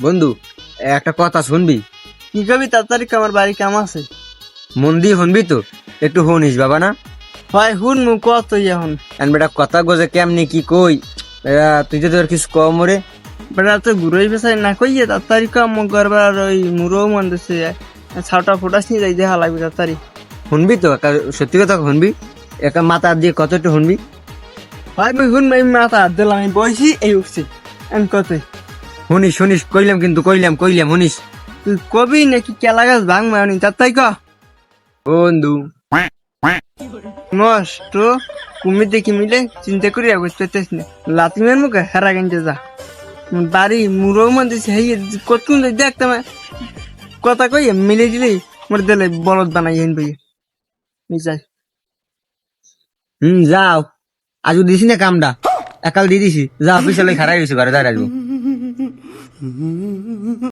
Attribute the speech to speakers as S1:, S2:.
S1: বন্ধু, একটা কথা শুনবি?
S2: কি কবি তাড়াতাড়ি আমার বাড়ি কাম আছে।
S1: মন দিয়ে শুনবি তো? একটু শুনিস বাবা না।
S2: হয় হুন মু কত এখন
S1: বেটা কথা গোজে কেমনি কি কই, তুই যদি আর কিছু কম রে।
S2: বেটা তো ঘুরোই বেসাই না কইয়ে তাড়াতাড়ি কাম করবার আর ওই মুরো মন দিছে ছাউটা ফোটাস নিয়ে যাই দেখা লাগবে তাড়াতাড়ি।
S1: শুনবি তো? সত্যি কথা শুনবি? একা মাথা দিয়ে কত একটু শুনবি।
S2: হয় মুই হুন আমি মাথা হাত দিলাম, আমি বসি এই উঠছি আমি কত
S1: শুনিস শুনিস, কইলাম কিন্তু কইলাম শুনিস।
S2: তুই কবি নাকি কেলা গাছ ভাঙ মানি তাড়াতাড়ি ক।
S1: বন্ধু,
S2: নষ্ট কুমির দেখি মিলে চিন্তা করি বুঝতেছিস না লাতিমের মুখে হেরা গেঞ্জে যা বাড়ি মুরো মন দিছে হেই কতক্ষণ দেখতাম কথা কই মিলে দিলে মোর দিলে বলদ বানাই হেন বই মিশাই।
S1: যাও, আজ দিছি না কামটা, একাল দিয়ে দিছি। যা অফিসে খারাই গেছি, ঘরে দাঁড়াইবো।